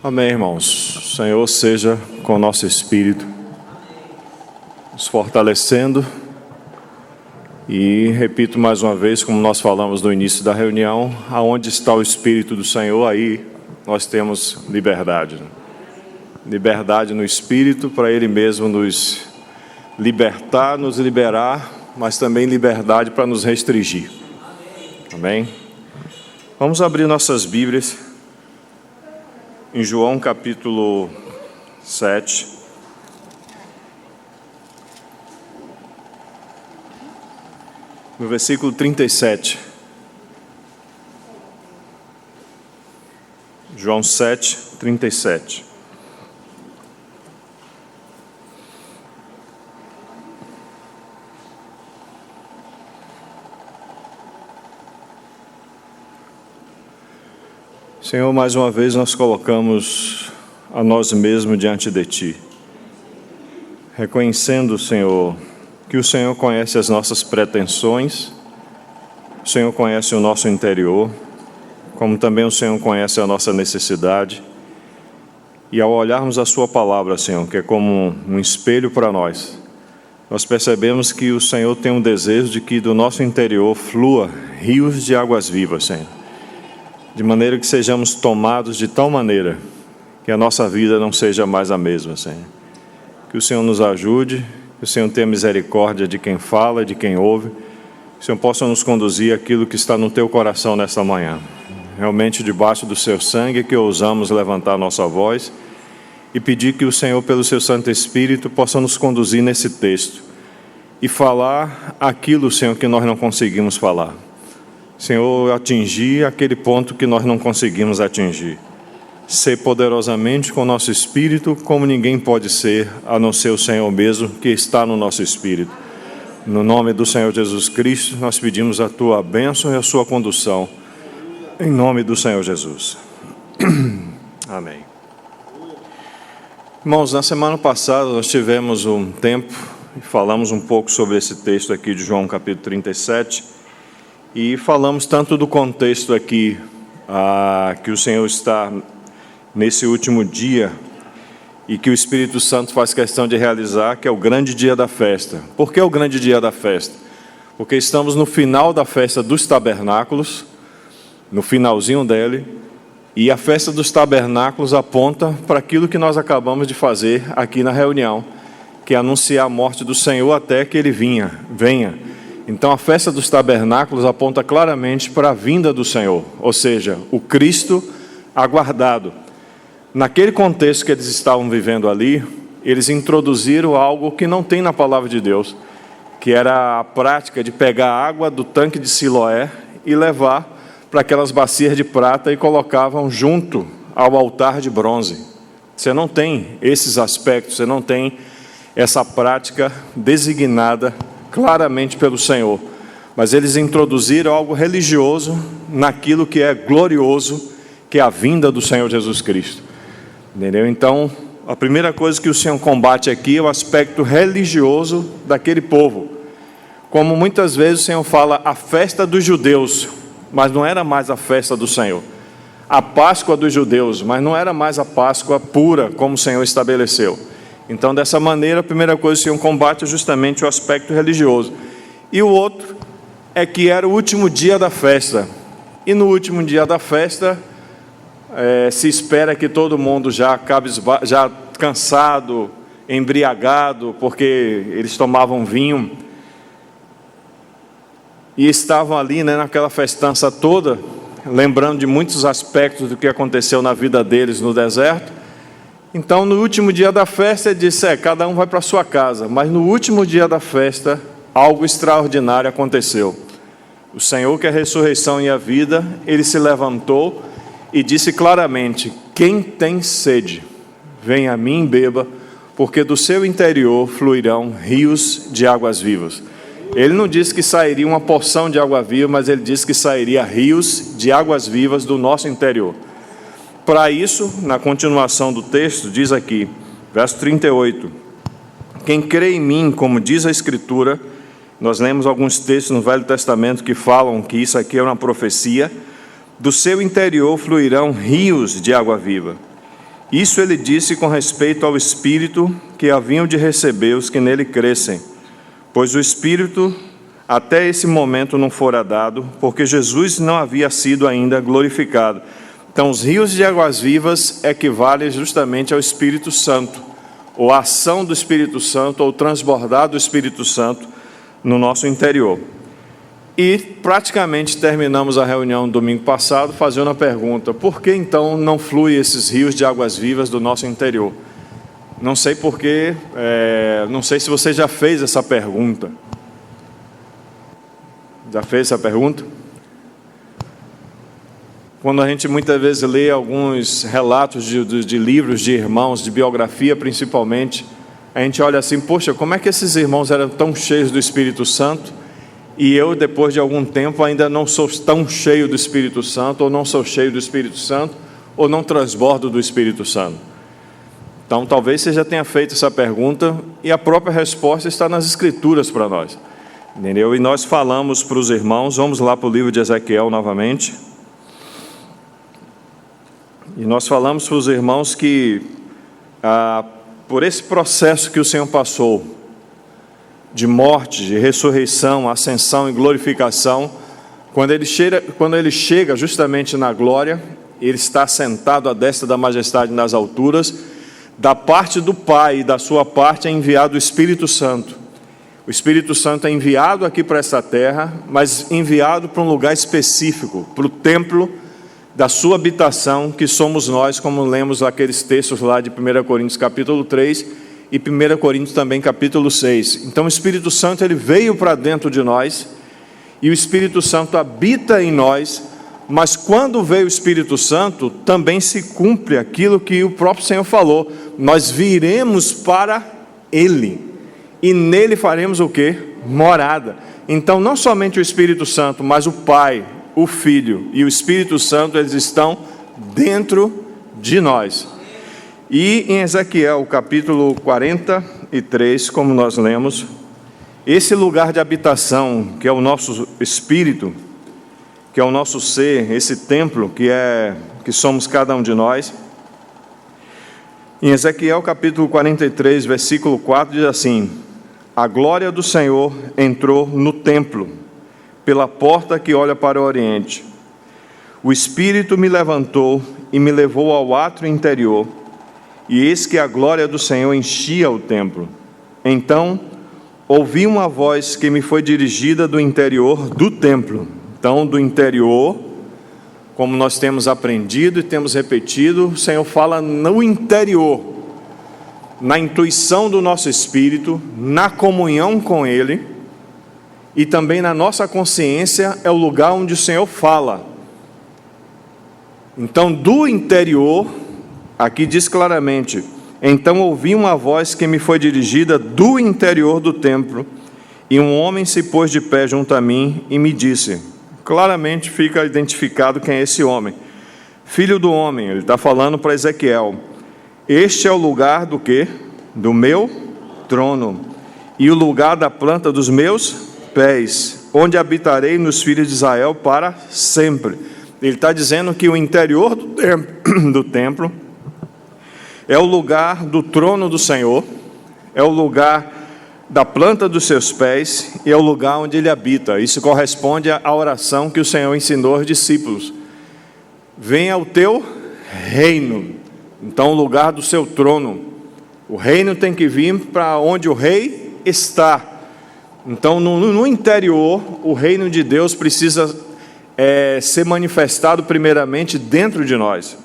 Amém, irmãos. O Senhor seja com o nosso espírito, nos fortalecendo. E repito mais uma vez, como nós falamos no início da reunião, aonde está o Espírito do Senhor, aí nós temos liberdade. Liberdade no Espírito para Ele mesmo nos libertar, nos liberar, mas também liberdade para nos restringir. Amém? Vamos abrir nossas Bíblias em João capítulo 7. No versículo 37. João 7, 37. Senhor, mais uma vez nós colocamos a nós mesmos diante de Ti, reconhecendo, Senhor, que o Senhor conhece as nossas pretensões, o Senhor conhece o nosso interior, como também o Senhor conhece a nossa necessidade. E ao olharmos a Sua palavra, Senhor, que é como um espelho para nós, nós percebemos que o Senhor tem um desejo de que do nosso interior flua rios de águas vivas, Senhor. De maneira que sejamos tomados de tal maneira que a nossa vida não seja mais a mesma, Senhor. Que o Senhor nos ajude, que o Senhor tenha misericórdia de quem fala, de quem ouve, que o Senhor possa nos conduzir aquilo que está no Teu coração nesta manhã. Realmente debaixo do Seu sangue que ousamos levantar a nossa voz e pedir que o Senhor, pelo Seu Santo Espírito, possa nos conduzir nesse texto e falar aquilo, Senhor, que nós não conseguimos falar. Senhor, atingir aquele ponto que nós não conseguimos atingir. Ser poderosamente com o nosso espírito, como ninguém pode ser, a não ser o Senhor mesmo, que está no nosso espírito. No nome do Senhor Jesus Cristo, nós pedimos a Tua bênção e a Sua condução. Em nome do Senhor Jesus. Amém. Irmãos, na semana passada nós tivemos um tempo e falamos um pouco sobre esse texto aqui de João capítulo 37. E falamos tanto do contexto aqui, que o Senhor está nesse último dia e que o Espírito Santo faz questão de realizar, que é o grande dia da festa. Por que o grande dia da festa? Porque estamos no final da festa dos tabernáculos, no finalzinho dele, e a festa dos tabernáculos aponta para aquilo que nós acabamos de fazer aqui na reunião, que é anunciar a morte do Senhor até que Ele venha. Então a festa dos tabernáculos aponta claramente para a vinda do Senhor, ou seja, o Cristo aguardado. Naquele contexto que eles estavam vivendo ali, eles introduziram algo que não tem na palavra de Deus, que era a prática de pegar a água do tanque de Siloé e levar para aquelas bacias de prata e colocavam junto ao altar de bronze. Você não tem esses aspectos, você não tem essa prática designada claramente pelo Senhor, mas eles introduziram algo religioso naquilo que é glorioso, que é a vinda do Senhor Jesus Cristo. Entendeu? Então, a primeira coisa que o Senhor combate aqui é o aspecto religioso daquele povo. Como muitas vezes o Senhor fala a festa dos judeus, mas não era mais a festa do Senhor. A Páscoa dos judeus, mas não era mais a Páscoa pura, como o Senhor estabeleceu. Então, dessa maneira, a primeira coisa que o Senhor combate é justamente o aspecto religioso. E o outro é que era o último dia da festa. E no último dia da festa, se espera que todo mundo já cansado, embriagado, porque eles tomavam vinho. E estavam ali, naquela festança toda, lembrando de muitos aspectos do que aconteceu na vida deles no deserto. Então, no último dia da festa, ele disse, cada um vai para a sua casa. Mas no último dia da festa, algo extraordinário aconteceu. O Senhor, que é a ressurreição e a vida, Ele se levantou e disse claramente, quem tem sede, venha a mim e beba, porque do seu interior fluirão rios de águas vivas. Ele não disse que sairia uma porção de água viva, mas Ele disse que sairia rios de águas vivas do nosso interior. Para isso, na continuação do texto, diz aqui, verso 38, quem crê em mim, como diz a Escritura, nós lemos alguns textos no Velho Testamento que falam que isso aqui é uma profecia, do seu interior fluirão rios de água viva. Isso ele disse com respeito ao Espírito que haviam de receber os que nele crescem, pois o Espírito até esse momento não fora dado, porque Jesus não havia sido ainda glorificado. Então, os rios de águas vivas equivalem justamente ao Espírito Santo, ou a ação do Espírito Santo, ou transbordar do Espírito Santo no nosso interior. E praticamente terminamos a reunião no domingo passado fazendo a pergunta: por que então não fluem esses rios de águas vivas do nosso interior? Não sei porquê, não sei se você já fez essa pergunta. Já fez essa pergunta? Quando a gente muitas vezes lê alguns relatos de livros de irmãos, de biografia principalmente, a gente olha assim: poxa, como é que esses irmãos eram tão cheios do Espírito Santo e eu, depois de algum tempo, ainda não sou tão cheio do Espírito Santo, ou não sou cheio do Espírito Santo, ou não transbordo do Espírito Santo? Então, talvez você já tenha feito essa pergunta e a própria resposta está nas Escrituras para nós, entendeu? E nós falamos para os irmãos, vamos lá para o livro de Ezequiel novamente, e nós falamos para os irmãos que, por esse processo que o Senhor passou, de morte, de ressurreição, ascensão e glorificação, quando ele chega justamente na glória, ele está sentado à destra da majestade nas alturas, da parte do Pai e da sua parte é enviado o Espírito Santo. O Espírito Santo é enviado aqui para essa terra, mas enviado para um lugar específico, para o templo da sua habitação, que somos nós, como lemos aqueles textos lá de 1 Coríntios capítulo 3, e 1 Coríntios também capítulo 6. Então o Espírito Santo ele veio para dentro de nós, e o Espírito Santo habita em nós, mas quando veio o Espírito Santo, também se cumpre aquilo que o próprio Senhor falou: nós viremos para Ele, e nele faremos o quê? Morada. Então não somente o Espírito Santo, mas o Pai, o Filho e o Espírito Santo, eles estão dentro de nós. E em Ezequiel capítulo 43, como nós lemos, esse lugar de habitação, que é o nosso espírito, que é o nosso ser, esse templo que somos cada um de nós, em Ezequiel capítulo 43, versículo 4, diz assim: a glória do Senhor entrou no templo, pela porta que olha para o oriente. O Espírito me levantou e me levou ao átrio interior, e eis que a glória do Senhor enchia o templo. Então ouvi uma voz que me foi dirigida do interior do templo. Então, do interior, como nós temos aprendido e temos repetido, o Senhor fala no interior, na intuição do nosso espírito, na comunhão com Ele, e também na nossa consciência é o lugar onde o Senhor fala. Então, do interior, aqui diz claramente: então ouvi uma voz que me foi dirigida do interior do templo, e um homem se pôs de pé junto a mim e me disse, claramente fica identificado quem é esse homem: filho do homem, ele está falando para Ezequiel, este é o lugar do quê? Do meu trono, e o lugar da planta dos meus pés, onde habitarei nos filhos de Israel para sempre. Ele está dizendo que o interior do templo é o lugar do trono do Senhor, é o lugar da planta dos seus pés, e é o lugar onde Ele habita. Isso corresponde à oração que o Senhor ensinou aos discípulos: venha o teu reino. Então, o lugar do seu trono, o reino tem que vir para onde o rei está. Então, no interior, o reino de Deus precisa ser manifestado primeiramente dentro de nós.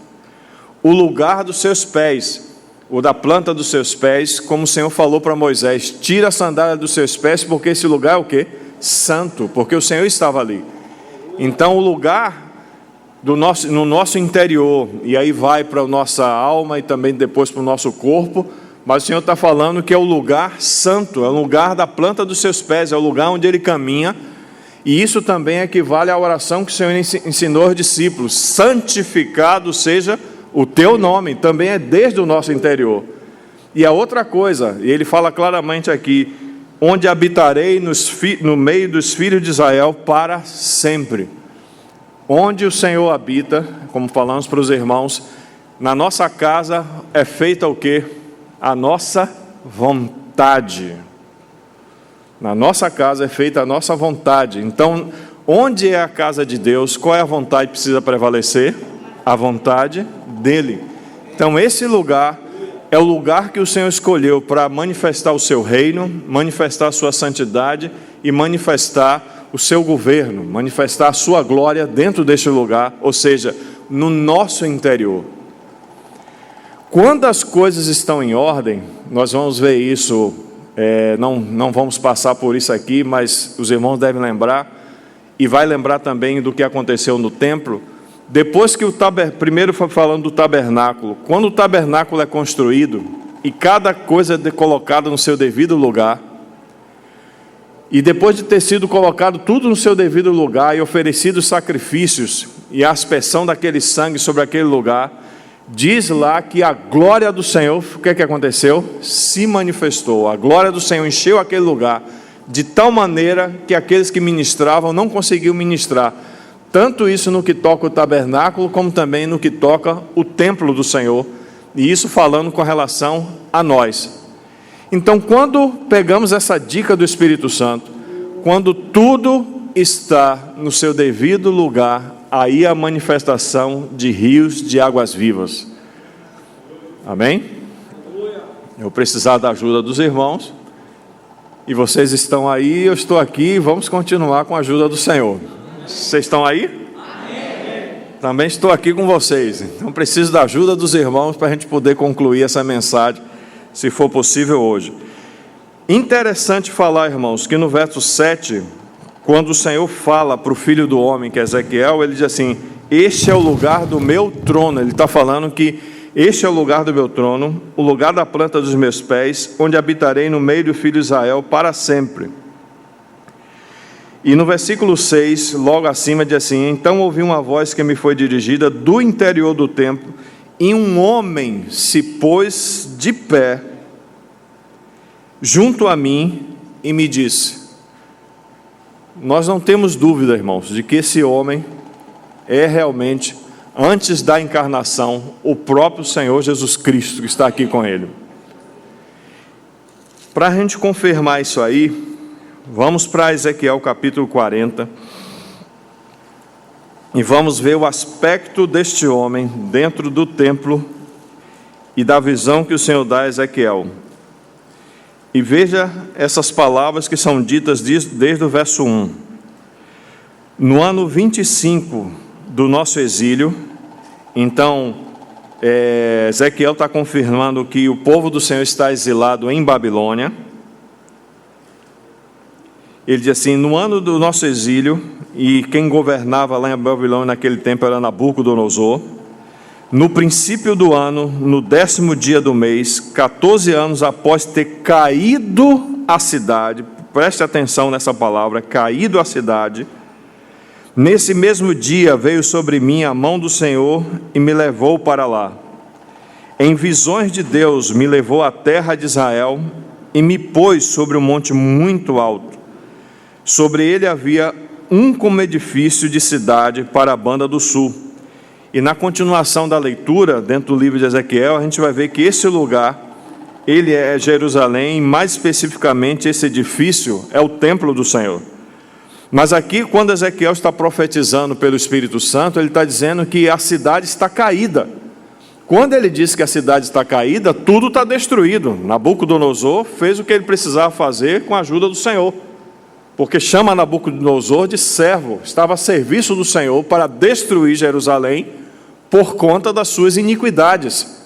O lugar dos seus pés, ou da planta dos seus pés, como o Senhor falou para Moisés: tira a sandália dos seus pés, porque esse lugar é o quê? Santo, porque o Senhor estava ali. Então, o lugar no nosso interior, e aí vai para a nossa alma e também depois para o nosso corpo, mas o Senhor está falando que é o lugar santo, é o lugar da planta dos seus pés, é o lugar onde Ele caminha. E isso também equivale à oração que o Senhor ensinou aos discípulos: santificado seja o teu nome, também é desde o nosso interior. E a outra coisa, e ele fala claramente aqui: onde habitarei no meio dos filhos de Israel para sempre. Onde o Senhor habita, como falamos para os irmãos, Na nossa casa é feita o quê? A nossa vontade. Na nossa casa é feita a nossa vontade. Então, onde é a casa de Deus? Qual é a vontade que precisa prevalecer? A vontade dele. Então, esse lugar é o lugar que o Senhor escolheu para manifestar o seu reino, manifestar a sua santidade e manifestar o seu governo, manifestar a sua glória dentro deste lugar, ou seja, no nosso interior. Quando as coisas estão em ordem, nós vamos ver isso, não vamos passar por isso aqui, mas os irmãos devem lembrar, e vai lembrar também do que aconteceu no templo. Depois que primeiro foi falando do tabernáculo, quando o tabernáculo é construído, e cada coisa é colocada no seu devido lugar, e depois de ter sido colocado tudo no seu devido lugar, e oferecidos sacrifícios, e a aspersão daquele sangue sobre aquele lugar, diz lá que a glória do Senhor, o que aconteceu? Se manifestou. A glória do Senhor encheu aquele lugar, de tal maneira que aqueles que ministravam não conseguiam ministrar. Tanto isso no que toca o tabernáculo, como também no que toca o templo do Senhor. E isso falando com relação a nós. Então, quando pegamos essa dica do Espírito Santo, quando tudo está no seu devido lugar, aí a manifestação de rios de águas vivas. Amém? Eu vou precisar da ajuda dos irmãos. E vocês estão aí, eu estou aqui, vamos continuar com a ajuda do Senhor. Vocês estão aí? Amém. Também estou aqui com vocês. Então preciso da ajuda dos irmãos para a gente poder concluir essa mensagem, se for possível hoje. Interessante falar, irmãos, que no verso 7, quando o Senhor fala para o filho do homem, que é Ezequiel, ele diz assim: este é o lugar do meu trono. Ele está falando que este é o lugar do meu trono, o lugar da planta dos meus pés, onde habitarei no meio do filho de Israel para sempre. E no versículo 6, logo acima, diz assim: então ouvi uma voz que me foi dirigida do interior do templo, e um homem se pôs de pé junto a mim e me disse. Nós não temos dúvida, irmãos, de que esse homem é realmente, antes da encarnação, o próprio Senhor Jesus Cristo que está aqui com ele. Para a gente confirmar isso aí, vamos para Ezequiel capítulo 40 e vamos ver o aspecto deste homem dentro do templo e da visão que o Senhor dá a Ezequiel. E veja essas palavras que são ditas desde o verso 1. No ano 25 do nosso exílio, então Ezequiel está confirmando que o povo do Senhor está exilado em Babilônia. Ele diz assim: no ano do nosso exílio, e quem governava lá em Babilônia naquele tempo era Nabucodonosor, no princípio do ano, no 10º dia do mês, 14 anos após ter caído a cidade, preste atenção nessa palavra, caído a cidade, nesse mesmo dia veio sobre mim a mão do Senhor e me levou para lá. Em visões de Deus me levou à terra de Israel e me pôs sobre um monte muito alto. Sobre ele havia como edifício de cidade para a banda do sul. E na continuação da leitura, dentro do livro de Ezequiel, a gente vai ver que esse lugar, ele é Jerusalém, mais especificamente esse edifício é o templo do Senhor. Mas aqui, quando Ezequiel está profetizando pelo Espírito Santo, ele está dizendo que a cidade está caída. Quando ele diz que a cidade está caída, tudo está destruído. Nabucodonosor fez o que ele precisava fazer com a ajuda do Senhor. Porque chama Nabucodonosor de servo, estava a serviço do Senhor para destruir Jerusalém por conta das suas iniquidades.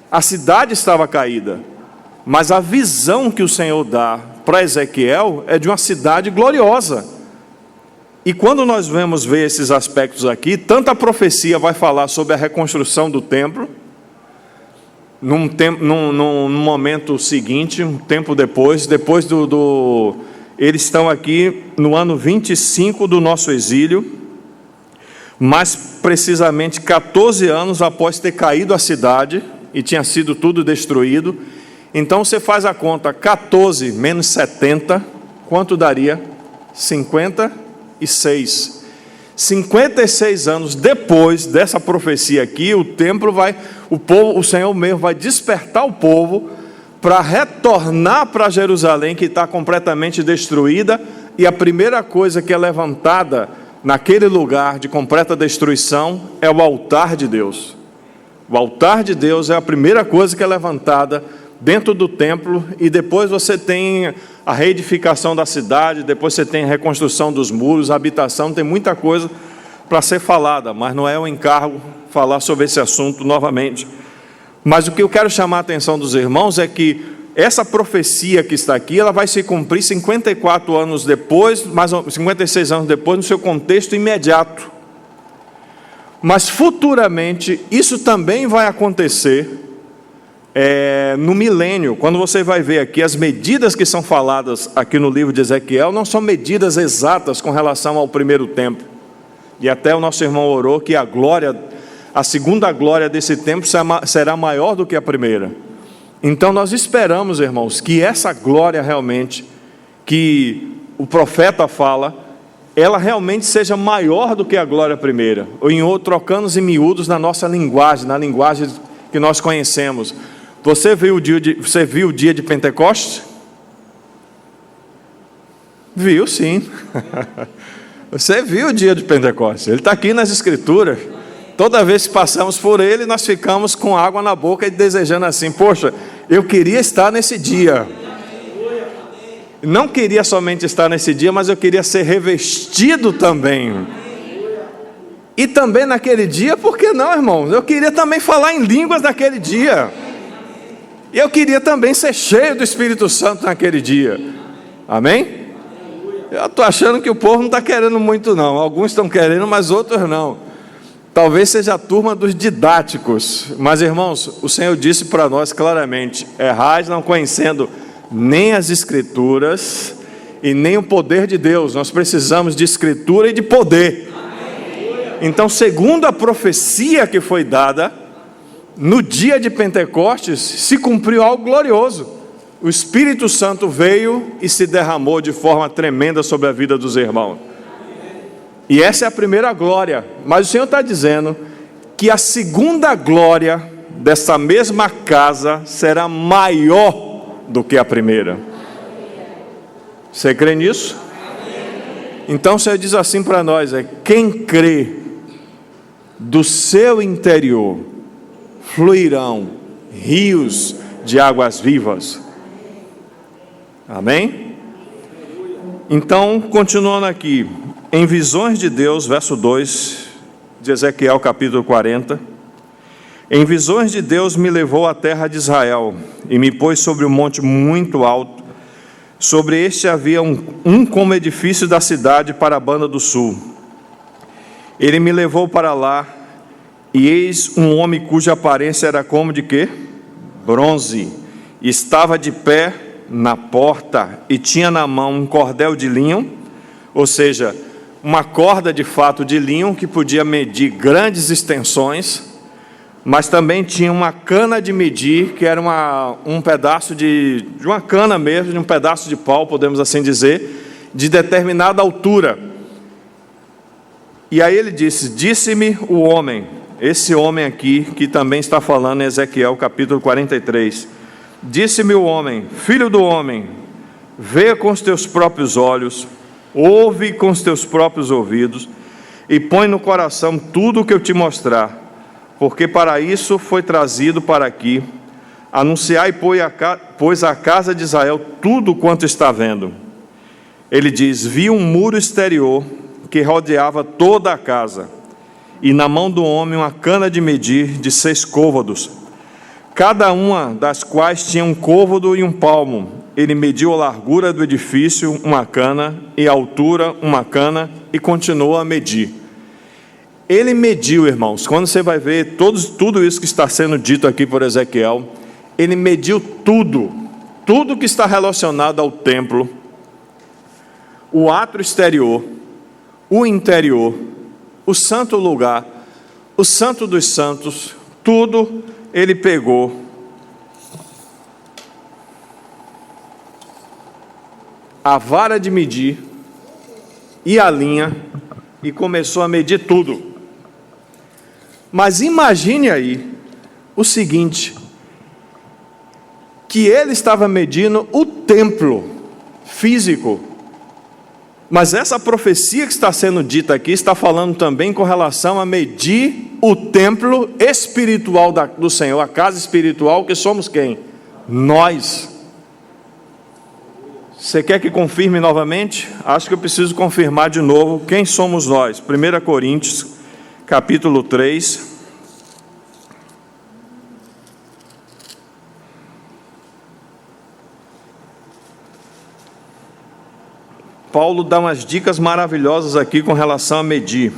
A cidade estava caída, mas a visão que o Senhor dá para Ezequiel é de uma cidade gloriosa. E quando nós vamos ver esses aspectos aqui, tanto a profecia vai falar sobre a reconstrução do templo, num momento seguinte, um tempo depois eles estão aqui no ano 25 do nosso exílio, mais precisamente 14 anos após ter caído a cidade e tinha sido tudo destruído. Então você faz a conta, 14 menos 70, quanto daria? 56. 56 anos depois dessa profecia aqui, o Senhor mesmo vai despertar o povo para retornar para Jerusalém, que está completamente destruída, e a primeira coisa que é levantada naquele lugar de completa destruição é o altar de Deus. O altar de Deus é a primeira coisa que é levantada dentro do templo, e depois você tem a reedificação da cidade, depois você tem a reconstrução dos muros, a habitação, tem muita coisa para ser falada, mas não é um encargo falar sobre esse assunto novamente. Mas o que eu quero chamar a atenção dos irmãos é que essa profecia que está aqui, ela vai se cumprir 54 anos depois, 56 anos depois, no seu contexto imediato. Mas futuramente, isso também vai acontecer no milênio. Quando você vai ver aqui, as medidas que são faladas aqui no livro de Ezequiel, não são medidas exatas com relação ao primeiro templo. E até o nosso irmão orou que a segunda glória desse templo será maior do que a primeira. Então nós esperamos, irmãos, que essa glória realmente, que o profeta fala, ela realmente seja maior do que a glória primeira. Ou trocando em miúdos na nossa linguagem, na linguagem que nós conhecemos. Você viu o dia de Pentecostes? Viu, sim. Você viu o dia de Pentecostes. Ele está aqui nas Escrituras. Toda vez que passamos por ele, nós ficamos com água na boca e desejando assim: poxa, eu queria estar nesse dia. Não queria somente estar nesse dia, mas eu queria ser revestido também. E também naquele dia, por que não, irmãos? Eu queria também falar em línguas naquele dia. E eu queria também ser cheio do Espírito Santo naquele dia. Amém? Eu estou achando que o povo não está querendo muito não. Alguns estão querendo, mas outros não. Talvez seja a turma dos didáticos. Mas, irmãos, o Senhor disse para nós claramente: errais não conhecendo nem as Escrituras e nem o poder de Deus. Nós precisamos de Escritura e de poder. Então, segundo a profecia que foi dada, no dia de Pentecostes se cumpriu algo glorioso. O Espírito Santo veio e se derramou de forma tremenda sobre a vida dos irmãos. E essa é a primeira glória. Mas o Senhor está dizendo que a segunda glória dessa mesma casa será maior do que a primeira. Você crê nisso? Então o Senhor diz assim para nós: quem crê, do seu interior fluirão rios de águas vivas. Amém? Então, continuando aqui, em visões de Deus, verso 2 de Ezequiel capítulo 40, em visões de Deus me levou à terra de Israel, e me pôs sobre um monte muito alto. Sobre este havia um como edifício da cidade para a banda do sul. Ele me levou para lá, e eis um homem cuja aparência era como de quê? Bronze. Estava de pé na porta, e tinha na mão um cordel de linho, ou seja, uma corda de fato de linho, que podia medir grandes extensões, mas também tinha uma cana de medir, que era um pedaço de uma cana mesmo, de um pedaço de pau, podemos assim dizer, de determinada altura. E aí ele disse-me o homem, esse homem aqui, que também está falando em Ezequiel capítulo 43, disse-me o homem: filho do homem, vê com os teus próprios olhos, ouve com os teus próprios ouvidos, e põe no coração tudo o que eu te mostrar, porque para isso foi trazido para aqui. Anunciai, pois, à casa de Israel tudo quanto está vendo. Ele diz: vi um muro exterior que rodeava toda a casa, e na mão do homem uma cana de medir de 6 côvados, cada uma das quais tinha um côvado e um palmo. Ele mediu a largura do edifício, uma cana, e a altura, uma cana, e continuou a medir. Ele mediu, irmãos, quando você vai ver tudo isso que está sendo dito aqui por Ezequiel, ele mediu tudo que está relacionado ao templo, o átrio exterior, o interior, o santo lugar, o santo dos santos, tudo ele pegou. A vara de medir e a linha, e começou a medir tudo. Mas imagine aí o seguinte, que ele estava medindo o templo físico, mas essa profecia que está sendo dita aqui está falando também com relação a medir o templo espiritual do Senhor, a casa espiritual que somos quem? Nós. Você quer que confirme novamente? Acho que eu preciso confirmar de novo quem somos nós. 1 Coríntios, capítulo 3. Paulo dá umas dicas maravilhosas aqui com relação a medir.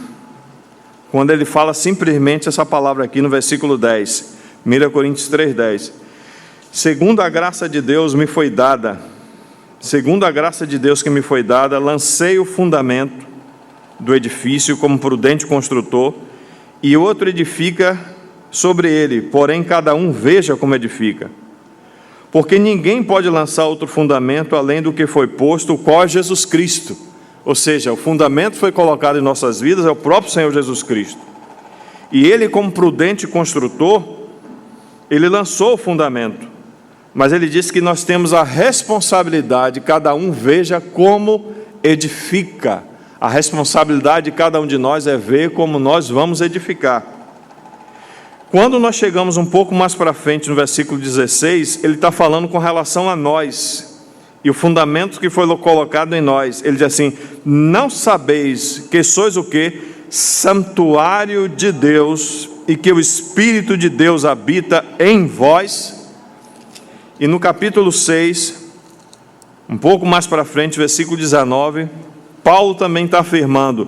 Quando ele fala simplesmente essa palavra aqui no versículo 10. 1 Coríntios 3:10. Segundo a graça de Deus me foi dada, segundo a graça de Deus que me foi dada, lancei o fundamento do edifício como prudente construtor, e outro edifica sobre ele, porém cada um veja como edifica. Porque ninguém pode lançar outro fundamento além do que foi posto, o qual é Jesus Cristo. Ou seja, o fundamento foi colocado em nossas vidas, é o próprio Senhor Jesus Cristo. E ele, como prudente construtor, ele lançou o fundamento. Mas ele disse que nós temos a responsabilidade, cada um veja como edifica. A responsabilidade de cada um de nós é ver como nós vamos edificar. Quando nós chegamos um pouco mais para frente, no versículo 16, ele está falando com relação a nós, e o fundamento que foi colocado em nós. Ele diz assim: não sabeis que sois o quê? Santuário de Deus, e que o Espírito de Deus habita em vós. E no capítulo 6, um pouco mais para frente, versículo 19, Paulo também está afirmando: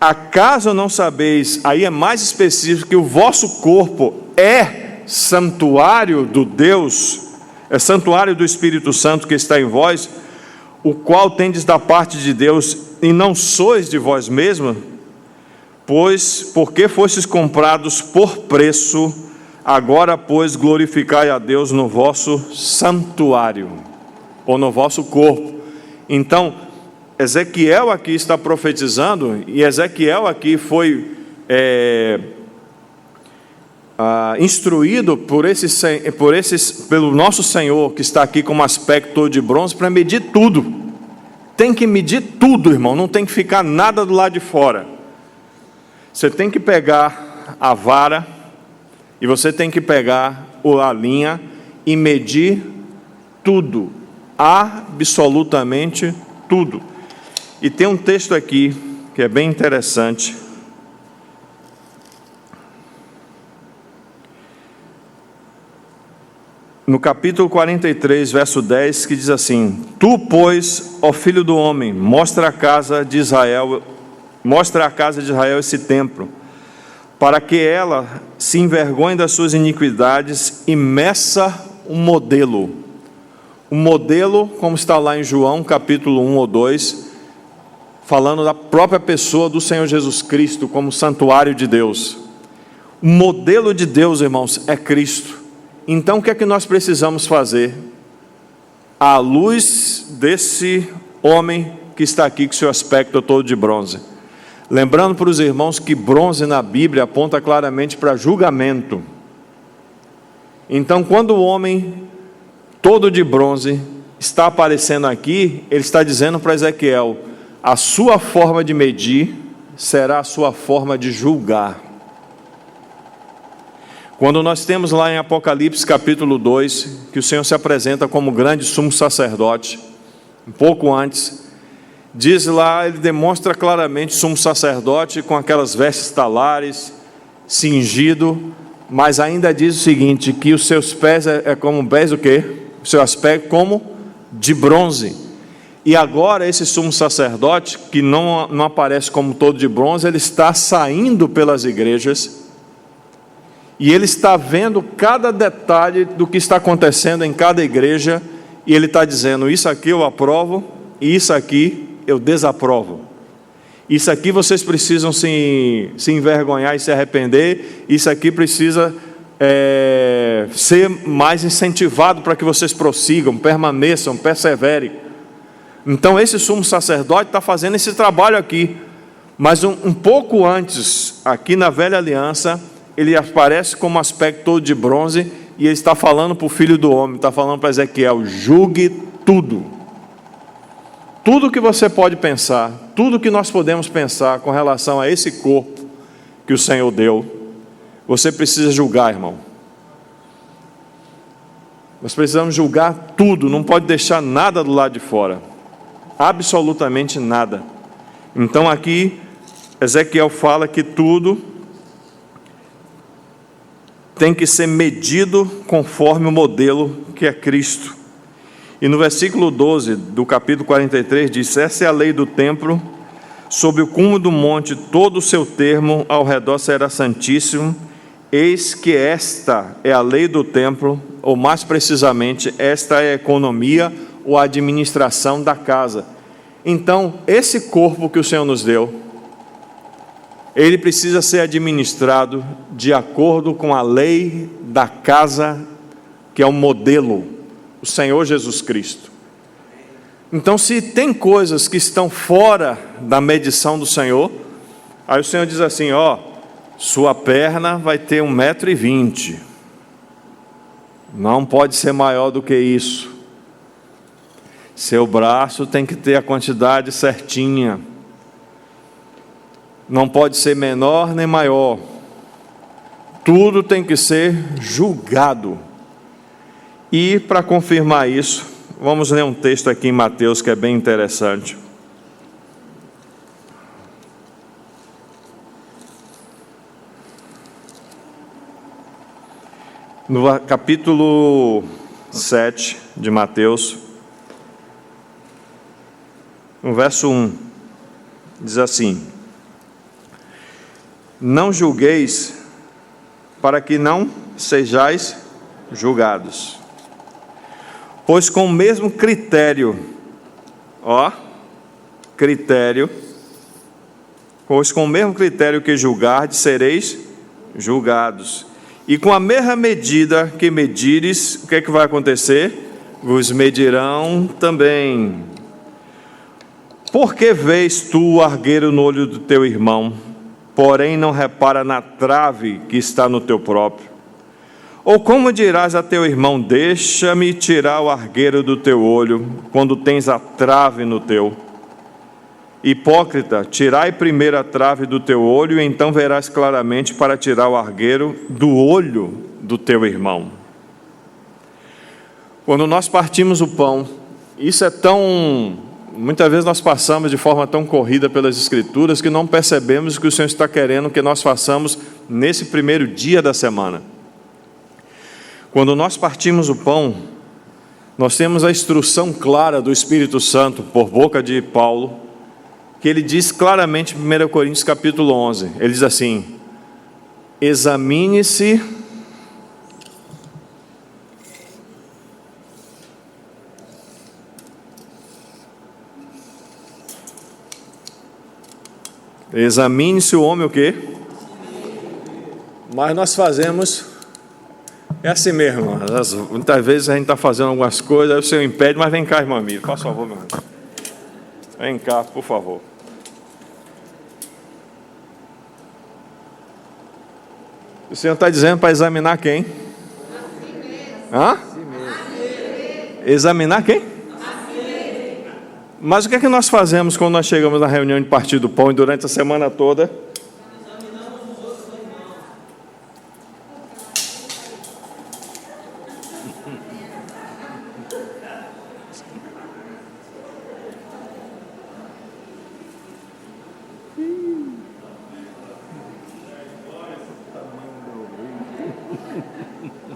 acaso não sabeis, aí é mais específico, que o vosso corpo é santuário do Deus, é santuário do Espírito Santo que está em vós, o qual tendes da parte de Deus, e não sois de vós mesmos? Pois, porque fostes comprados por preço, agora, pois, glorificai a Deus no vosso santuário, ou no vosso corpo. Então, Ezequiel aqui está profetizando, e Ezequiel aqui foi instruído pelo nosso Senhor, que está aqui como aspecto de bronze, para medir tudo. Tem que medir tudo, irmão, não tem que ficar nada do lado de fora. Você tem que pegar a vara, e você tem que pegar a linha e medir tudo, absolutamente tudo. E tem um texto aqui que é bem interessante. No capítulo 43, verso 10, que diz assim: tu, pois, ó filho do homem, mostra a casa de Israel esse templo, para que ela se envergonhe das suas iniquidades e meça um modelo. O modelo, como está lá em João, capítulo 1 ou 2, falando da própria pessoa do Senhor Jesus Cristo como santuário de Deus. O modelo de Deus, irmãos, é Cristo. Então o que é que nós precisamos fazer? À luz desse homem que está aqui com seu aspecto todo de bronze. Lembrando para os irmãos que bronze na Bíblia aponta claramente para julgamento. Então quando o homem todo de bronze está aparecendo aqui, ele está dizendo para Ezequiel: a sua forma de medir será a sua forma de julgar. Quando nós temos lá em Apocalipse capítulo 2, que o Senhor se apresenta como grande sumo sacerdote, um pouco antes, diz lá, ele demonstra claramente sumo sacerdote com aquelas vestes talares, cingido, mas ainda diz o seguinte, que os seus pés é como pés o quê? O seu aspecto como de bronze. E agora esse sumo sacerdote, que não aparece como todo de bronze, ele está saindo pelas igrejas, e ele está vendo cada detalhe do que está acontecendo em cada igreja, e ele está dizendo: isso aqui eu aprovo, e isso aqui eu desaprovo. Isso aqui vocês precisam se envergonhar e se arrepender, isso aqui precisa ser mais incentivado para que vocês prossigam, permaneçam, perseverem. Então esse sumo sacerdote está fazendo esse trabalho aqui, Mas um pouco antes, aqui na Velha Aliança, ele aparece como aspecto todo de bronze, e ele está falando para o Filho do Homem, está falando para Ezequiel: julgue tudo. Tudo que você pode pensar, tudo que nós podemos pensar com relação a esse corpo que o Senhor deu, você precisa julgar, irmão. Nós precisamos julgar tudo, não pode deixar nada do lado de fora, absolutamente nada. Então aqui Ezequiel fala que tudo tem que ser medido conforme o modelo que é Cristo. E no versículo 12 do capítulo 43 diz: essa é a lei do templo, sob o cume do monte todo o seu termo ao redor será santíssimo. Eis que esta é a lei do templo, ou mais precisamente, esta é a economia ou a administração da casa. Então, esse corpo que o Senhor nos deu, ele precisa ser administrado de acordo com a lei da casa, que é o modelo, o Senhor Jesus Cristo. Então, se tem coisas que estão fora da medição do Senhor, aí o Senhor diz assim: sua perna vai ter 1,20 m, não pode ser maior do que isso. Seu braço tem que ter a quantidade certinha, não pode ser menor nem maior, tudo tem que ser julgado. E para confirmar isso, vamos ler um texto aqui em Mateus que é bem interessante. No capítulo 7 de Mateus, no verso 1, diz assim: não julgueis, para que não sejais julgados. Pois com o mesmo critério, pois com o mesmo critério que julgardes, sereis julgados. E com a mesma medida que medires, o que é que vai acontecer? Vos medirão também. Por que vês tu o argueiro no olho do teu irmão, porém não repara na trave que está no teu próprio? Ou como dirás a teu irmão: deixa-me tirar o argueiro do teu olho, quando tens a trave no teu? Hipócrita, tirai primeiro a trave do teu olho, e então verás claramente para tirar o argueiro do olho do teu irmão. Quando nós partimos o pão, isso é tão... muitas vezes nós passamos de forma tão corrida pelas Escrituras que não percebemos o que o Senhor está querendo que nós façamos nesse primeiro dia da semana. Quando nós partimos o pão, nós temos a instrução clara do Espírito Santo, por boca de Paulo, que ele diz claramente em 1 Coríntios capítulo 11, ele diz assim: examine-se o homem o quê? Mas nós fazemos, é assim mesmo, muitas vezes a gente está fazendo algumas coisas, aí o Senhor impede, mas vem cá, irmão amigo, por favor, meu irmão. Vem cá, por favor. O Senhor está dizendo para examinar quem? Hã? Examinar quem? Mas o que é que nós fazemos quando nós chegamos na reunião de partir do pão e durante a semana toda?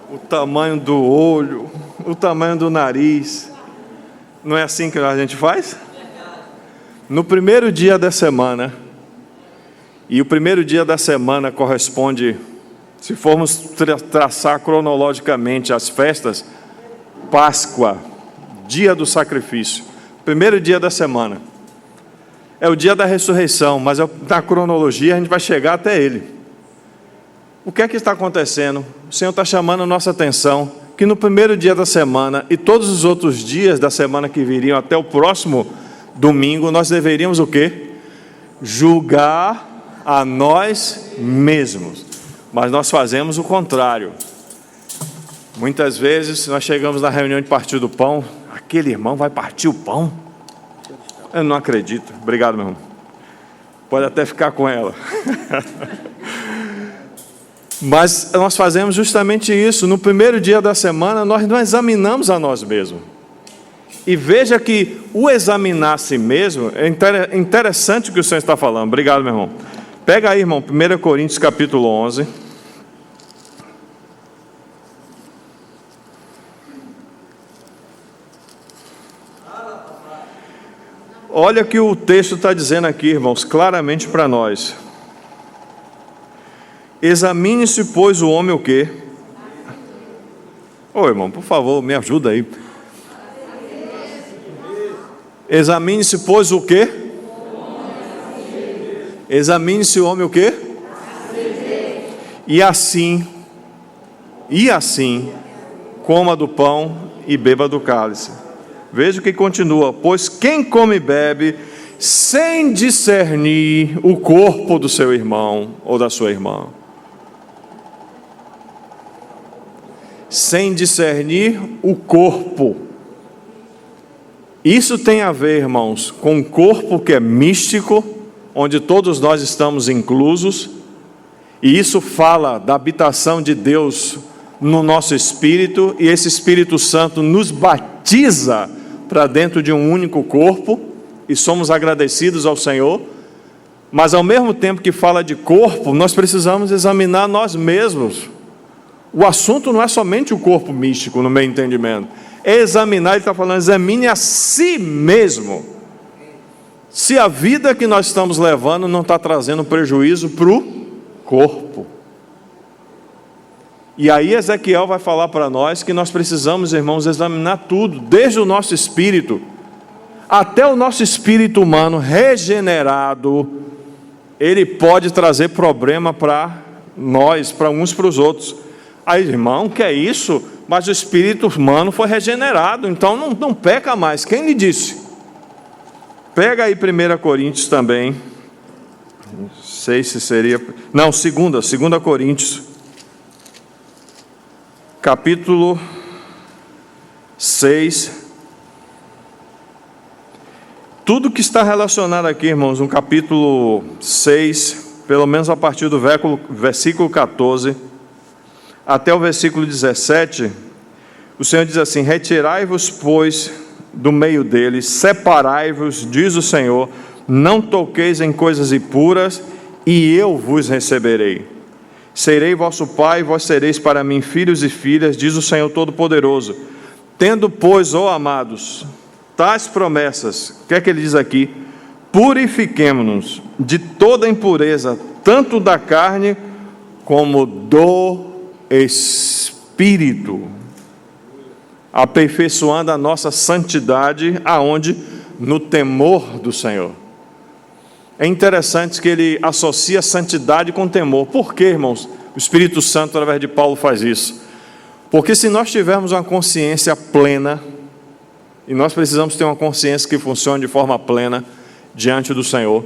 O tamanho do olho, o tamanho do nariz. Não é assim que a gente faz? No primeiro dia da semana, e o primeiro dia da semana corresponde, se formos traçar cronologicamente as festas, Páscoa, dia do sacrifício, primeiro dia da semana, é o dia da ressurreição, mas na cronologia a gente vai chegar até ele. O que é que está acontecendo? O Senhor está chamando a nossa atenção que no primeiro dia da semana e todos os outros dias da semana que viriam até o próximo domingo, nós deveríamos o quê? julgar a nós mesmos. Mas nós fazemos o contrário. Muitas vezes nós chegamos na reunião de partir do pão, aquele irmão vai partir o pão? Eu não acredito. Obrigado, meu irmão. Pode até ficar com ela. Mas nós fazemos justamente isso. No primeiro dia da semana, nós não examinamos a nós mesmos. E veja que o examinar a si mesmo, é interessante o que o Senhor está falando. Obrigado, meu irmão. Pega aí, irmão, 1 Coríntios capítulo 11. Olha o que o texto está dizendo aqui, irmãos, claramente para nós. Examine-se, pois, o homem o quê? Ô, irmão, por favor, me ajuda aí. Examine-se, pois, o quê? Examine-se o homem o quê? E assim, coma do pão e beba do cálice. Veja o que continua. Pois quem come e bebe, sem discernir o corpo do seu irmão ou da sua irmã. Sem discernir o corpo. Isso tem a ver, irmãos, com um corpo que é místico, onde todos nós estamos inclusos, e isso fala da habitação de Deus no nosso espírito, e esse Espírito Santo nos batiza para dentro de um único corpo, e somos agradecidos ao Senhor. Mas ao mesmo tempo que fala de corpo, nós precisamos examinar nós mesmos. O assunto não é somente o corpo místico, no meu entendimento, é examinar. Ele está falando, examine a si mesmo, se a vida que nós estamos levando não está trazendo prejuízo para o corpo. E aí Ezequiel vai falar para nós que nós precisamos, irmãos, examinar tudo, desde o nosso espírito, até o nosso espírito humano regenerado. Ele pode trazer problema para nós, para uns, para os outros. Aí, irmão, que é isso? Mas o espírito humano foi regenerado, então não peca mais. Quem lhe disse? Pega aí 1 Coríntios também. Não sei se seria... Não, 2 Coríntios. Capítulo 6. Tudo que está relacionado aqui, irmãos, no capítulo 6, pelo menos a partir do versículo 14, até o versículo 17, o Senhor diz assim: retirai-vos, pois, do meio deles, separai-vos, diz o Senhor, não toqueis em coisas impuras, e eu vos receberei. Serei vosso pai, vós sereis para mim filhos e filhas, diz o Senhor Todo-Poderoso. Tendo, pois, ó amados, tais promessas, o que é que ele diz aqui? Purifiquemo-nos de toda impureza, tanto da carne como do Espírito, aperfeiçoando a nossa santidade, aonde? No temor do Senhor. É interessante que ele associa santidade com temor. Por quê, irmãos? O Espírito Santo, através de Paulo, faz isso. Porque se nós tivermos uma consciência plena, e nós precisamos ter uma consciência que funcione de forma plena diante do Senhor,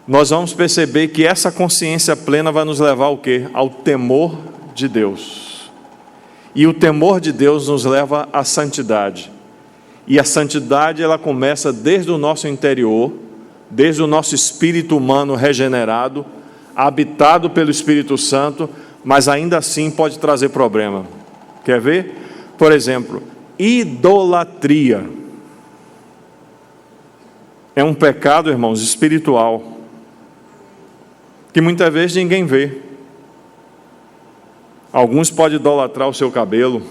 nós vamos perceber que essa consciência plena vai nos levar ao quê? Ao temor de Deus. E o temor de Deus nos leva à santidade. E a santidade, ela começa desde o nosso interior, desde o nosso espírito humano regenerado, habitado pelo Espírito Santo, mas ainda assim pode trazer problema. Quer ver? Por exemplo, idolatria é um pecado, irmãos, espiritual, que muitas vezes ninguém vê. Alguns podem idolatrar o seu cabelo,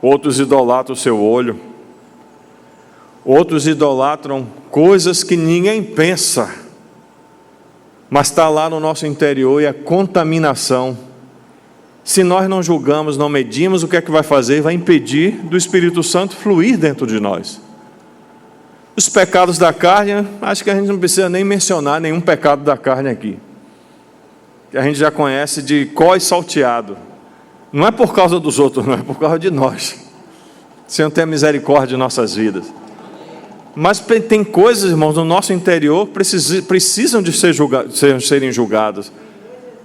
outros idolatram o seu olho, outros idolatram coisas que ninguém pensa, mas está lá no nosso interior, e a contaminação, se nós não julgamos, não medimos, o que é que vai fazer? Vai impedir do Espírito Santo fluir dentro de nós. Os pecados da carne, acho que a gente não precisa nem mencionar nenhum pecado da carne aqui, que a gente já conhece de có e salteado. Não é por causa dos outros, não, é por causa de nós. O Senhor tenha misericórdia de nossas vidas. Mas tem coisas, irmãos, no nosso interior que precisam de serem julgadas.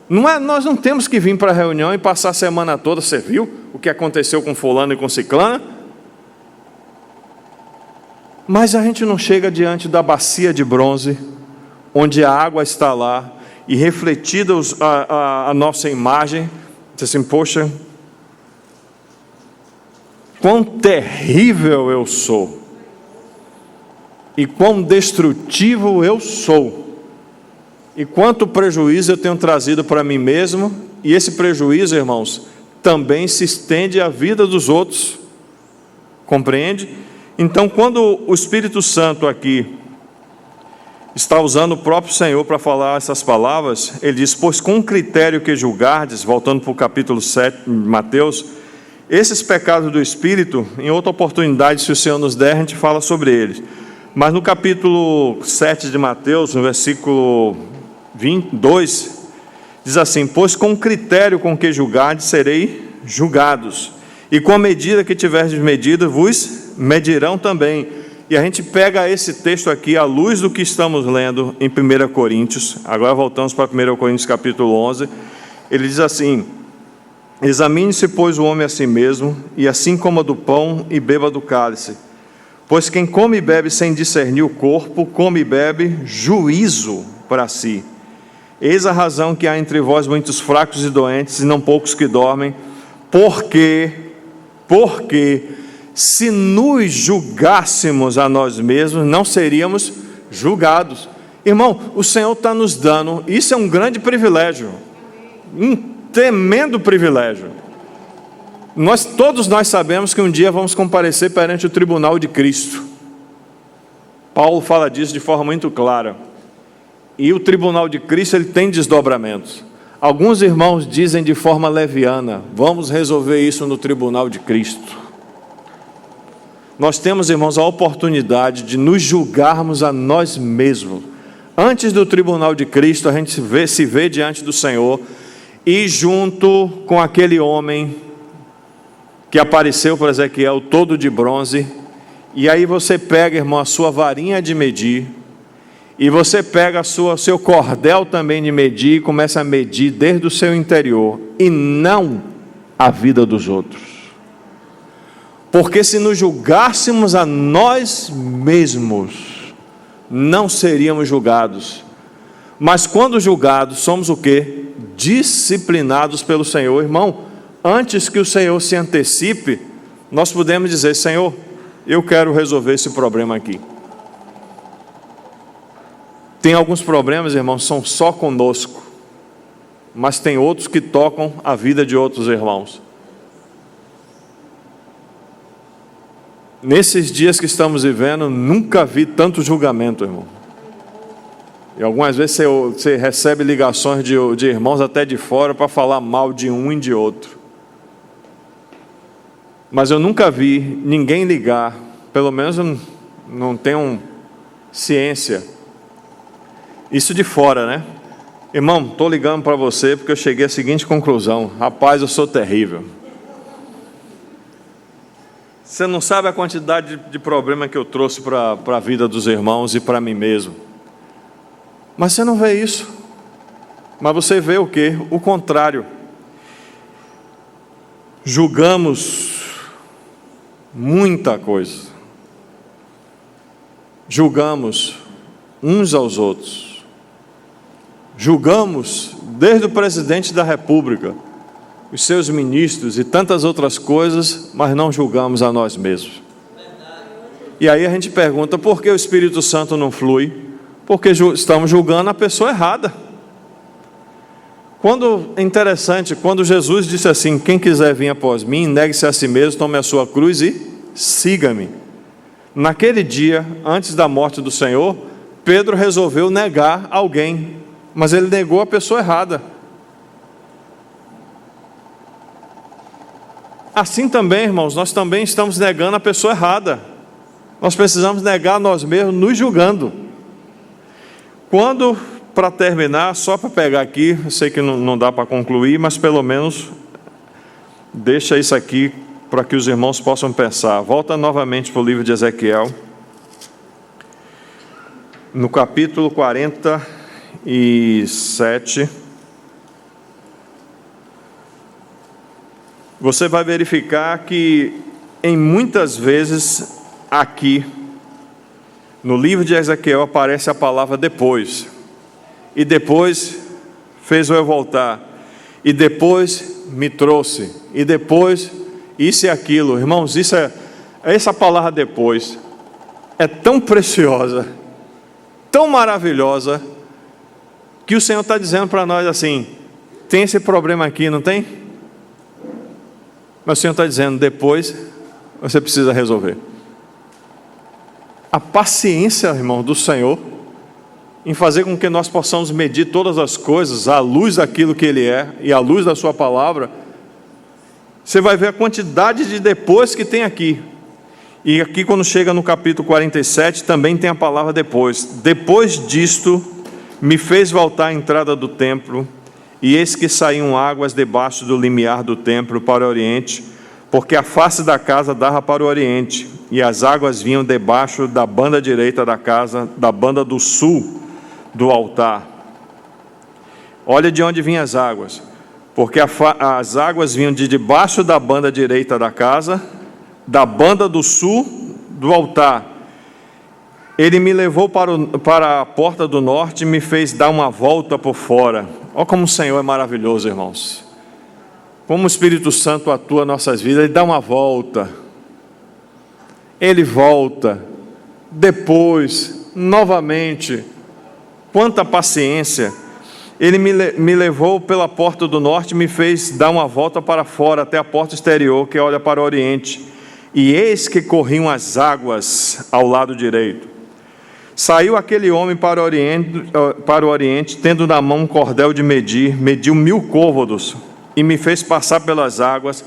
Nós não temos que vir para a reunião e passar a semana toda, você viu o que aconteceu com fulano e com ciclana? Mas a gente não chega diante da bacia de bronze, onde a água está lá, e refletida a nossa imagem, diz assim, poxa, quão terrível eu sou, e quão destrutivo eu sou, e quanto prejuízo eu tenho trazido para mim mesmo, e esse prejuízo, irmãos, também se estende à vida dos outros, compreende? Então, quando o Espírito Santo aqui está usando o próprio Senhor para falar essas palavras, ele diz, pois com o critério que julgardes, voltando para o capítulo 7 de Mateus, esses pecados do Espírito, em outra oportunidade, se o Senhor nos der, a gente fala sobre eles. Mas no capítulo 7 de Mateus, no versículo 22, diz assim, pois com o critério com que julgardes, serei julgados, e com a medida que tiverdes medido, vos medirão também. E a gente pega esse texto aqui à luz do que estamos lendo em 1 Coríntios, agora voltamos para 1 Coríntios capítulo 11, ele diz assim, examine-se, pois, o homem a si mesmo, e assim coma do pão e beba do cálice, pois quem come e bebe sem discernir o corpo, come e bebe juízo para si. Eis a razão que há entre vós muitos fracos e doentes, e não poucos que dormem, porque se nos julgássemos a nós mesmos, não seríamos julgados. Irmão, o Senhor está nos dando, isso é um grande privilégio, um tremendo privilégio. Todos nós sabemos que um dia vamos comparecer perante o tribunal de Cristo. Paulo fala disso de forma muito clara. E o tribunal de Cristo, ele tem desdobramentos. Alguns irmãos dizem de forma leviana, vamos resolver isso no tribunal de Cristo. Nós temos, irmãos, a oportunidade de nos julgarmos a nós mesmos. Antes do tribunal de Cristo, a gente se vê diante do Senhor, e junto com aquele homem que apareceu para Ezequiel, todo de bronze, e aí você pega, irmão, a sua varinha de medir, e você pega o seu cordel também de medir, e começa a medir desde o seu interior, e não a vida dos outros. Porque se nos julgássemos a nós mesmos, não seríamos julgados. Mas quando julgados, somos o quê? Disciplinados pelo Senhor. Irmão, antes que o Senhor se antecipe, nós podemos dizer, Senhor, eu quero resolver esse problema aqui. Tem alguns problemas, irmãos, são só conosco, mas tem outros que tocam a vida de outros irmãos. Nesses dias que estamos vivendo, nunca vi tanto julgamento, irmão. E algumas vezes você recebe ligações de irmãos até de fora para falar mal de um e de outro. Mas eu nunca vi ninguém ligar, pelo menos não tenho ciência. Isso de fora, né? Irmão, estou ligando para você porque eu cheguei à seguinte conclusão, rapaz, eu sou terrível. Você não sabe a quantidade de problema que eu trouxe para a vida dos irmãos e para mim mesmo. Mas você não vê isso. Mas você vê o quê? O contrário. Julgamos muita coisa. Julgamos uns aos outros. Julgamos desde o presidente da República, os seus ministros e tantas outras coisas, mas não julgamos a nós mesmos. E aí a gente pergunta, por que o Espírito Santo não flui? Porque estamos julgando a pessoa errada. É interessante, quando Jesus disse assim, quem quiser vir após mim, negue-se a si mesmo, tome a sua cruz e siga-me. Naquele dia, antes da morte do Senhor, Pedro resolveu negar alguém, mas ele negou a pessoa errada. Assim também, irmãos, nós também estamos negando a pessoa errada. Nós precisamos negar nós mesmos, nos julgando. Quando, para terminar, só para pegar aqui, eu sei que não dá para concluir, mas pelo menos deixa isso aqui para que os irmãos possam pensar. Volta novamente para o livro de Ezequiel. no capítulo 47, você vai verificar que em muitas vezes aqui no livro de Ezequiel aparece a palavra depois, e depois fez eu voltar, e depois me trouxe, e depois isso e aquilo. Irmãos, essa palavra depois é tão preciosa, tão maravilhosa, que o Senhor está dizendo para nós assim: tem esse problema aqui, não tem? Mas o Senhor está dizendo, depois você precisa resolver. A paciência, irmão, do Senhor em fazer com que nós possamos medir todas as coisas à luz daquilo que Ele é e à luz da sua palavra. Você vai ver a quantidade de depois que tem aqui. E aqui, quando chega no capítulo 47, também tem a palavra depois. Depois disto, me fez voltar à entrada do templo, e eis que saíam águas debaixo do limiar do templo para o oriente, porque a face da casa dava para o oriente, e as águas vinham debaixo da banda direita da casa, da banda do sul do altar. Olha de onde vinham as águas, porque as águas vinham de debaixo da banda direita da casa, da banda do sul do altar. Ele me levou para a porta do norte e me fez dar uma volta por fora. Olha como o Senhor é maravilhoso, irmãos. Como o Espírito Santo atua em nossas vidas. Ele dá uma volta, Ele volta, depois, novamente. Quanta paciência. Ele me levou pela porta do norte e me fez dar uma volta para fora, até a porta exterior, que olha para o oriente. E eis que corriam as águas ao lado direito. Saiu aquele homem para o oriente, tendo na mão um cordel de medir, mediu 1000 côvados, e me fez passar pelas águas,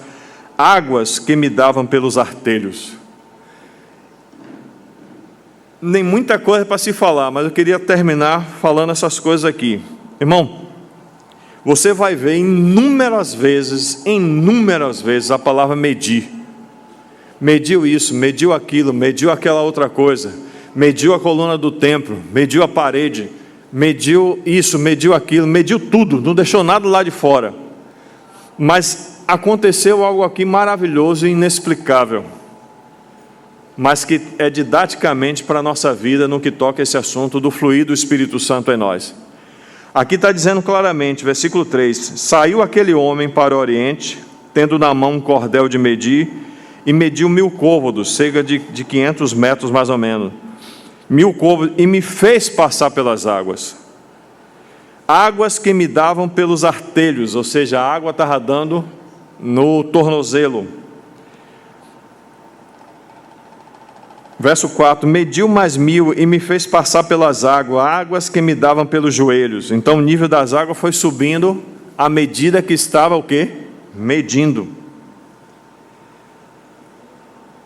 águas que me davam pelos artelhos. Nem muita coisa para se falar, mas eu queria terminar falando essas coisas aqui. Irmão, você vai ver inúmeras vezes a palavra medir. Mediu isso, mediu aquilo, mediu aquela outra coisa, mediu a coluna do templo, mediu a parede, mediu isso, mediu aquilo, mediu tudo, não deixou nada lá de fora. Mas aconteceu algo aqui maravilhoso e inexplicável, mas que é didaticamente para a nossa vida no que toca esse assunto do fluir do Espírito Santo em nós. Aqui está dizendo claramente, versículo 3: saiu aquele homem para o oriente, tendo na mão um cordel de medir, e mediu 1000 côvados, cerca de 500 metros mais ou menos, 1000 côvados, e me fez passar pelas águas, águas que me davam pelos artelhos, ou seja, a água estava dando no tornozelo. Verso 4: mediu mais 1000 e me fez passar pelas águas, águas que me davam pelos joelhos. Então o nível das águas foi subindo à medida que estava o quê? Medindo.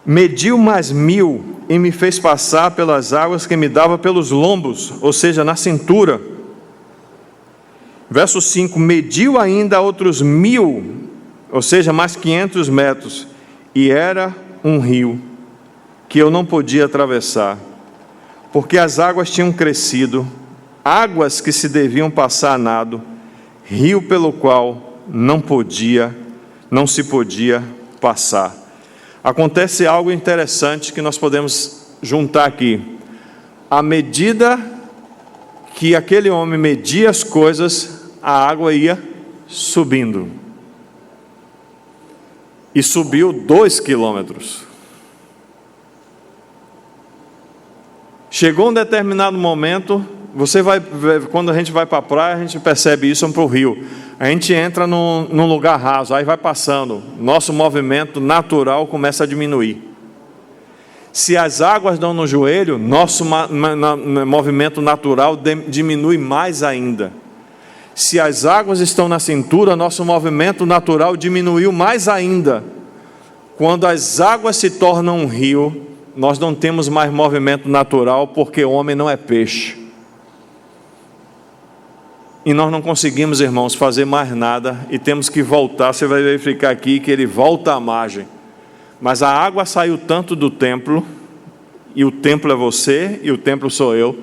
Mediu mais 1000 e me fez passar pelas águas que me dava pelos lombos, ou seja, na cintura. Verso 5: mediu ainda outros 1000, ou seja, mais 500 metros, e era um rio que eu não podia atravessar, porque as águas tinham crescido, águas que se deviam passar a nado, rio pelo qual não se podia passar. Acontece algo interessante que nós podemos juntar aqui. À medida que aquele homem media as coisas, a água ia subindo. E subiu 2 quilômetros. Chegou um determinado momento, quando a gente vai para a praia, a gente percebe isso, vamos para o rio. A gente entra num lugar raso, aí vai passando, nosso movimento natural começa a diminuir. Se as águas dão no joelho, nosso movimento natural diminui mais ainda. Se as águas estão na cintura, nosso movimento natural diminuiu mais ainda. Quando as águas se tornam um rio, nós não temos mais movimento natural, porque o homem não é peixe. E nós não conseguimos, irmãos, fazer mais nada, e temos que voltar. Você vai verificar aqui que ele volta à margem. Mas a água saiu tanto do templo, e o templo é você, e o templo sou eu,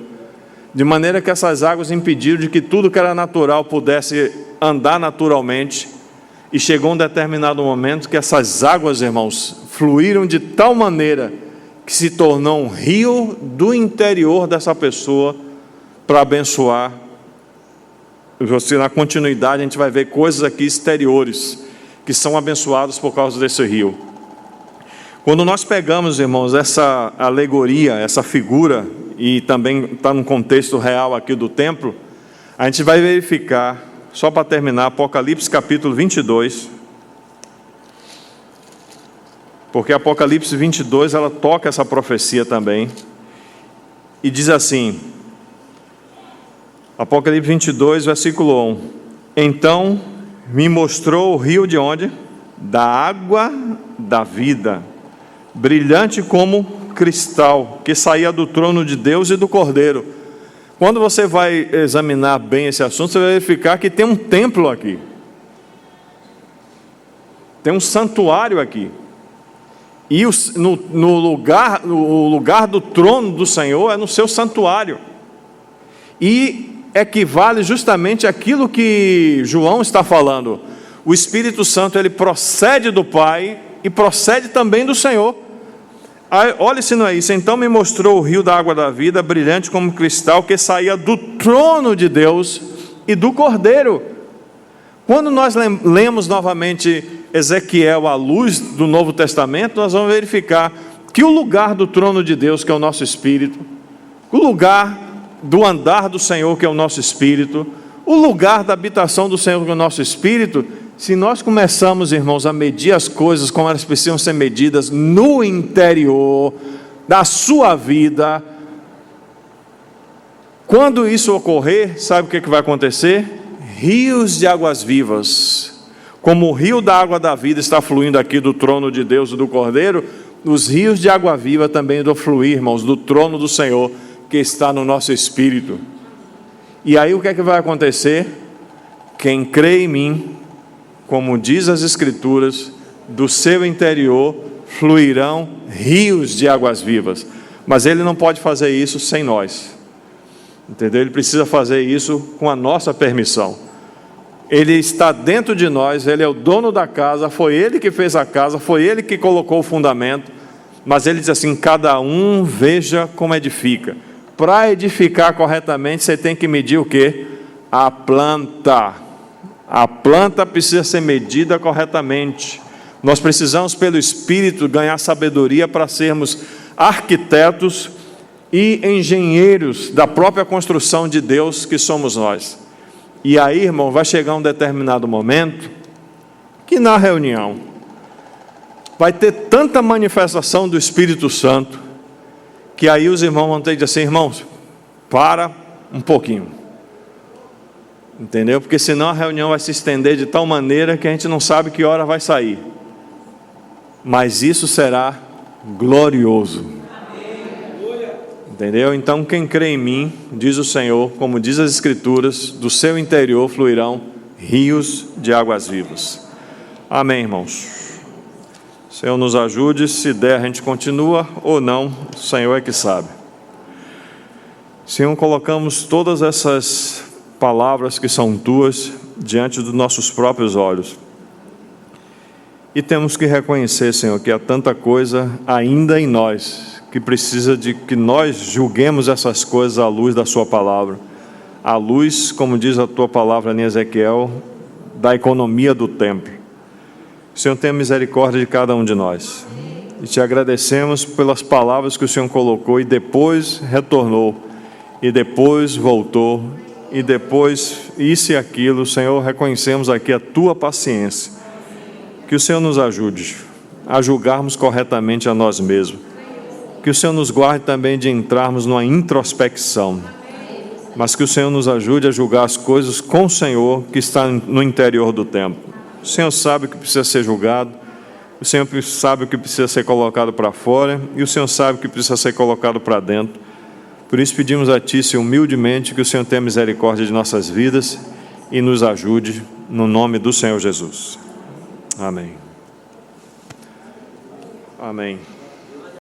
de maneira que essas águas impediram de que tudo que era natural pudesse andar naturalmente, e chegou um determinado momento que essas águas, irmãos, fluíram de tal maneira que se tornou um rio do interior dessa pessoa para abençoar. Na continuidade a gente vai ver coisas aqui exteriores que são abençoados por causa desse rio. Quando nós pegamos, irmãos, essa alegoria, essa figura, e também está no contexto real aqui do templo, a gente vai verificar, só para terminar, Apocalipse capítulo 22, porque Apocalipse 22, ela toca essa profecia também, e diz assim, Apocalipse 22, versículo 1, então me mostrou o rio de onde? Da água da vida, brilhante como cristal, que saía do trono de Deus e do Cordeiro. Quando você vai examinar bem esse assunto, você vai verificar que tem um templo aqui, tem um santuário aqui, e o lugar do trono do Senhor é no seu santuário, e equivale justamente àquilo que João está falando. O Espírito Santo, ele procede do Pai e procede também do Senhor. Olha se não é isso. Então me mostrou o rio da água da vida, brilhante como cristal, que saía do trono de Deus e do Cordeiro. Quando nós lemos novamente Ezequiel à luz do Novo Testamento, nós vamos verificar que o lugar do trono de Deus, que é o nosso espírito, o lugar do andar do Senhor, que é o nosso espírito, o lugar da habitação do Senhor, que é o nosso espírito, se nós começamos, irmãos, a medir as coisas como elas precisam ser medidas no interior da sua vida, quando isso ocorrer, sabe o que vai acontecer? Rios de águas vivas, como o rio da água da vida está fluindo aqui do trono de Deus e do Cordeiro, os rios de água viva também do fluir, irmãos, do trono do Senhor, que está no nosso espírito. E aí o que é que vai acontecer? Quem crê em mim, como diz as Escrituras, do seu interior fluirão rios de águas vivas. Mas ele não pode fazer isso sem nós, entendeu? Ele precisa fazer isso com a nossa permissão. Ele está dentro de nós, ele é o dono da casa, foi ele que fez a casa, foi ele que colocou o fundamento, mas ele diz assim, cada um veja como edifica. Para edificar corretamente, você tem que medir o quê? A planta. A planta precisa ser medida corretamente. Nós precisamos, pelo Espírito, ganhar sabedoria para sermos arquitetos e engenheiros da própria construção de Deus que somos nós. E aí, irmão, vai chegar um determinado momento que na reunião vai ter tanta manifestação do Espírito Santo que aí os irmãos vão ter que dizer assim, irmãos, para um pouquinho, entendeu? Porque senão a reunião vai se estender de tal maneira que a gente não sabe que hora vai sair, mas isso será glorioso, entendeu? Então quem crê em mim, diz o Senhor, como diz as Escrituras, do seu interior fluirão rios de águas vivas. Amém, irmãos? Senhor nos ajude, se der a gente continua ou não, o Senhor é que sabe. Senhor, colocamos todas essas palavras que são tuas diante dos nossos próprios olhos. E temos que reconhecer, Senhor, que há tanta coisa ainda em nós, que precisa de que nós julguemos essas coisas à luz da sua palavra. À luz, como diz a tua palavra em Ezequiel, da economia do templo. Senhor, tenha misericórdia de cada um de nós. E te agradecemos pelas palavras que o Senhor colocou e depois retornou, e depois voltou, e depois isso e aquilo. Senhor, reconhecemos aqui a tua paciência. Que o Senhor nos ajude a julgarmos corretamente a nós mesmos. Que o Senhor nos guarde também de entrarmos numa introspecção, mas que o Senhor nos ajude a julgar as coisas com o Senhor que está no interior do templo. O Senhor sabe o que precisa ser julgado, o Senhor sabe o que precisa ser colocado para fora, e o Senhor sabe o que precisa ser colocado para dentro. Por isso pedimos a Ti, Senhor, humildemente, que o Senhor tenha misericórdia de nossas vidas e nos ajude, no nome do Senhor Jesus. Amém. Amém.